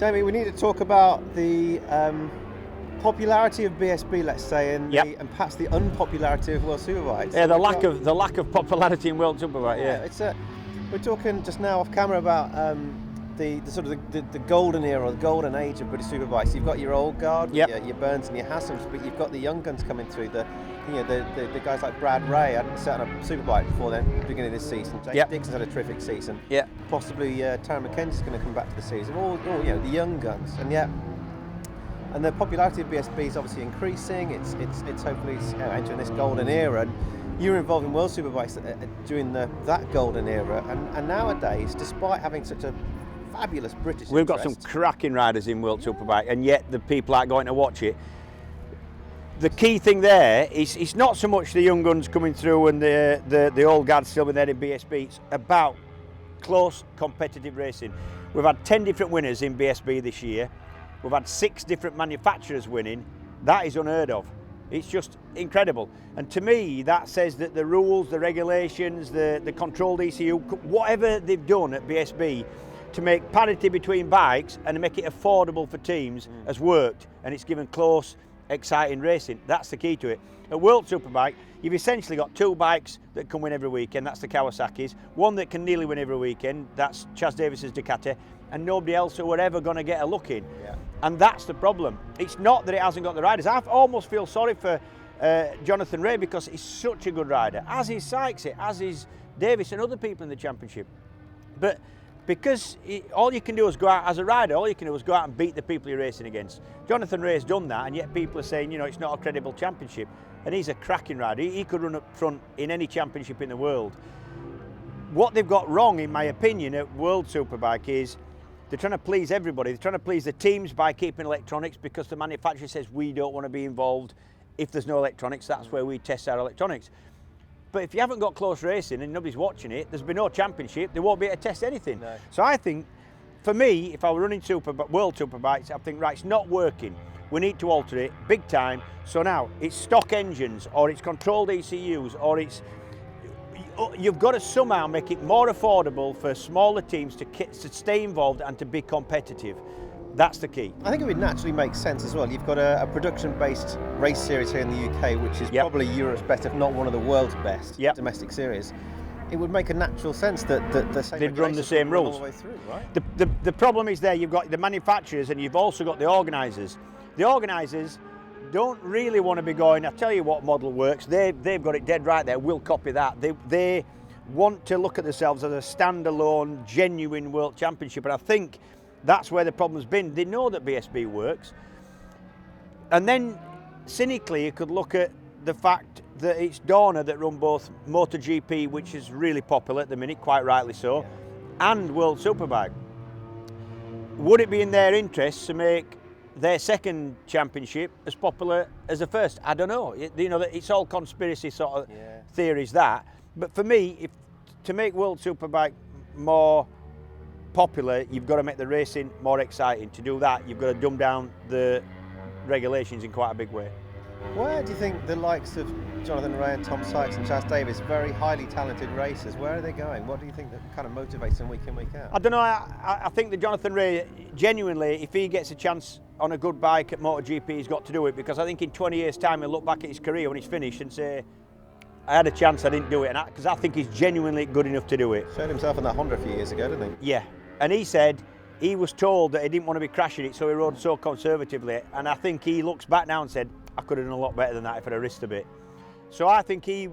Jamie, we need to talk about the popularity of BSB, let's say, and, and perhaps the unpopularity of World Superbike. Yeah, the lack of popularity in World Superbike. Yeah, we're talking just now off camera about the sort of the golden era, or the golden age of British Superbikes. You've got your old guard, your Burns and your Hassams, but you've got the young guns coming through. The guys like Brad Ray hadn't sat on a Superbike before then, beginning of this season. James Dixon's had a terrific season. Yeah. Possibly Taryn McKenzie's going to come back to the season. All the young guns, and the popularity of BSB is obviously increasing. It's hopefully entering this golden era. And you were involved in World Superbikes during that golden era, and nowadays, despite having such a fabulous British we've got some cracking riders in World Superbike, and yet the people aren't going to watch it. The key thing there is it's not so much the young guns coming through and the old guards still in there in BSB. It's about close competitive racing. We've had 10 different winners in BSB this year. We've had 6 different manufacturers winning. That is unheard of. It's just incredible. And to me, that says that the rules, the regulations, the controlled ECU, whatever they've done at BSB to make parity between bikes and to make it affordable for teams has worked. And it's given close, exciting racing. That's the key to it. At World Superbike, you've essentially got 2 bikes that can win every weekend. That's the Kawasaki's. One that can nearly win every weekend. That's Chas Davis's Ducati. And nobody else who are ever going to get a look in. Yeah. And that's the problem. It's not that it hasn't got the riders. I almost feel sorry for Jonathan Rea, because he's such a good rider, as is Sykes, as is Davis and other people in the championship. But because all you can do is go out as a rider, all you can do is go out and beat the people you're racing against. Jonathan Rea's done that, and yet people are saying, it's not a credible championship. And he's a cracking rider. He could run up front in any championship in the world. What they've got wrong, in my opinion, at World Superbike is they're trying to please everybody. They're trying to please the teams by keeping electronics, because the manufacturer says we don't want to be involved if there's no electronics. That's where we test our electronics. But if you haven't got close racing and nobody's watching it, there's been no championship, they won't be able to test anything. No. So I think, for me, if I were running World Superbikes, I think, right, it's not working. We need to alter it big time. So now it's stock engines, or it's controlled ECUs, or you've got to somehow make it more affordable for smaller teams to stay involved and to be competitive. That's the key. I think it would naturally make sense as well. You've got a production-based race series here in the UK, which is probably Europe's best, if not one of the world's best domestic series. It would make a natural sense that they'd run the same rules all the way through, right? The problem is there. You've got the manufacturers, and you've also got the organisers. The organisers don't really want to be going, I'll tell you what model works. They've got it dead right there. We'll copy that. They want to look at themselves as a standalone, genuine world championship, and I think that's where the problem's been. They know that BSB works, and then cynically you could look at the fact that it's Dorna that run both MotoGP, which is really popular at the minute, quite rightly so, and World Superbike. Would it be in their interests to make their second championship as popular as the first? I don't know. It's all conspiracy sort of theories, that. But for me, to make World Superbike more popular, you've got to make the racing more exciting. To do that, you've got to dumb down the regulations in quite a big way. Where do you think the likes of Jonathan Rea and Tom Sykes and Chas Davis, very highly talented racers, where are they going? What do you think that kind of motivates them week in, week out? I don't know. I think that Jonathan Rea, genuinely, if he gets a chance on a good bike at MotoGP, he's got to do it, because I think in 20 years' time he'll look back at his career when he's finished and say, I had a chance, I didn't do it, because I think he's genuinely good enough to do it. Showed himself in that Honda a few years ago, didn't he? Yeah, and he said he was told that he didn't want to be crashing it, so he rode so conservatively, and I think he looks back now and said, I could have done a lot better than that if I'd have risked a bit. So I think he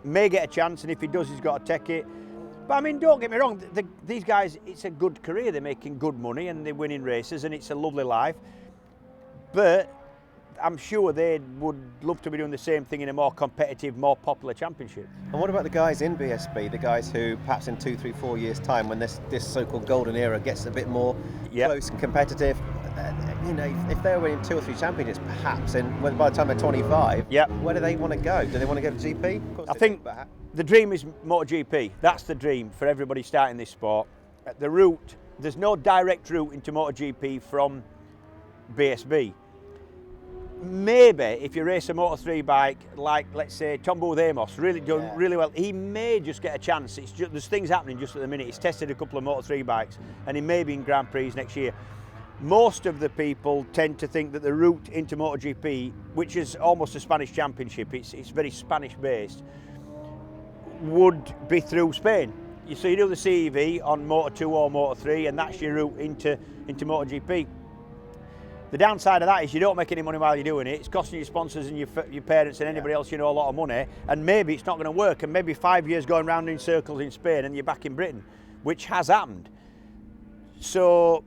may get a chance, and if he does, he's got to take it. But I mean, don't get me wrong, these guys, it's a good career, they're making good money and they're winning races, and it's a lovely life. But I'm sure they would love to be doing the same thing in a more competitive, more popular championship. And what about the guys in BSB, the guys who perhaps in 2, 3, 4 years' time, when this so-called golden era gets a bit more close and competitive, if they're winning 2 or 3 championships, perhaps, and by the time they're 25, where do they want to go? Do they want to go to GP? Of course I think the dream is MotoGP. That's the dream for everybody starting this sport. The route, there's no direct route into MotoGP from BSB. Maybe if you race a Moto3 bike, like let's say Tom Booth-Amos, really done really well, he may just get a chance. There's things happening just at the minute. He's tested a couple of Moto3 bikes, and he may be in Grand Prix next year. most of the people tend to think that the route into MotoGP, which is almost a Spanish championship, it's very Spanish based, would be through Spain. So you do the CEV on Moto2 or Moto3, and that's your route into MotoGP. The downside of that is you don't make any money while you're doing it. It's costing your sponsors and your parents and anybody else you know a lot of money, and maybe it's not going to work, and maybe 5 years going round in circles in Spain and you're back in Britain, which has happened. So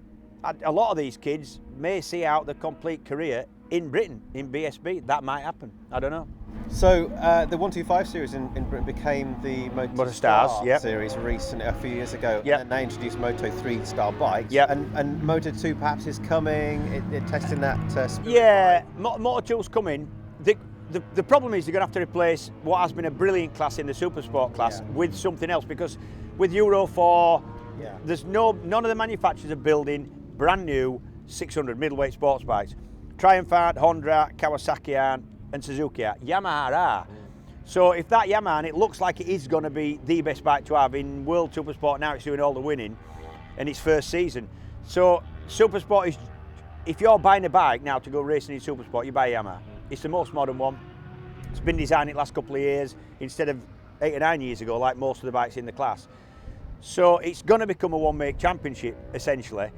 a lot of these kids may see out the complete career in Britain, in BSB. That might happen. I don't know. So the 125 series in Britain became the Moto Stars series recently, a few years ago. Yep. And then they introduced Moto 3 style bikes. Yep. And Moto 2 perhaps is coming, they're testing that. Yeah, Moto 2's coming. The problem is they're going to have to replace what has been a brilliant class in the Supersport class with something else, because with Euro 4, there's none of the manufacturers are building brand new 600 middleweight sports bikes. Triumph aren't, Honda, Kawasaki aren't, and Suzuki are. Yamaha are. So if that Yamaha, and it looks like it is going to be the best bike to have in World Supersport now, it's doing all the winning, and its first season. So Supersport is, if you're buying a bike now to go racing in Supersport, you buy a Yamaha. It's the most modern one. It's been designed in the last couple of years instead of 8 or 9 years ago, like most of the bikes in the class. So it's going to become a one-make championship, essentially.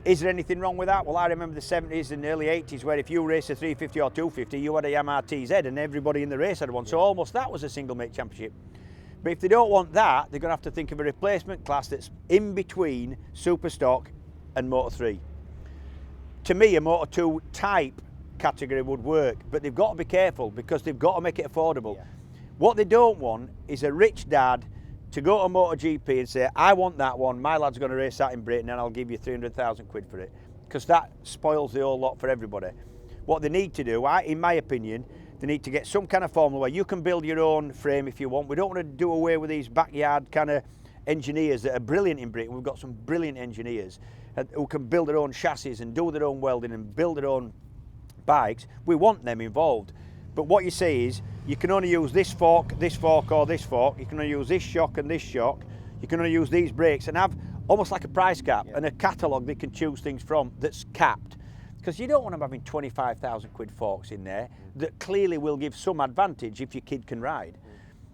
Is there anything wrong with that? Well, I remember the 70s and early 80s where if you raced a 350 or 250, you had a Yamaha TZ and everybody in the race had one. So almost that was a single-make championship. But if they don't want that, they're going to have to think of a replacement class that's in between Superstock and Moto 3. To me, a Moto 2 type category would work, but they've got to be careful because they've got to make it affordable. Yeah. What they don't want is a rich dad to go to MotoGP and say, I want that one, my lad's going to race that in Britain and I'll give you 300,000 quid for it. Because that spoils the whole lot for everybody. What they need to do, in my opinion, they need to get some kind of formula where you can build your own frame if you want. We don't want to do away with these backyard kind of engineers that are brilliant in Britain. We've got some brilliant engineers who can build their own chassis and do their own welding and build their own bikes. We want them involved. But what you say is, you can only use this fork or this fork. You can only use this shock and this shock. You can only use these brakes and have almost like a price cap and a catalogue they can choose things from that's capped. Because you don't want them having 25,000 quid forks in there that clearly will give some advantage if your kid can ride.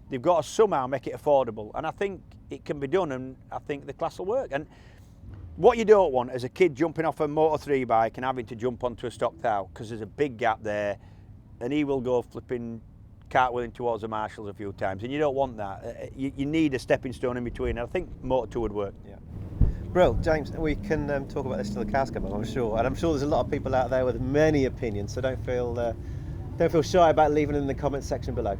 They've got to somehow make it affordable. And I think it can be done, and I think the class will work. And what you don't want is a kid jumping off a Moto 3 bike and having to jump onto a stock thou, because there's a big gap there and he will go flipping cartwheeling towards the marshals a few times, and you don't want that. You need a stepping stone in between, and I think Moto 2 would work. Yeah. Brilliant, James. We can talk about this till the cows come home, I'm sure, and I'm sure there's a lot of people out there with many opinions. So don't feel shy about leaving them in the comments section below.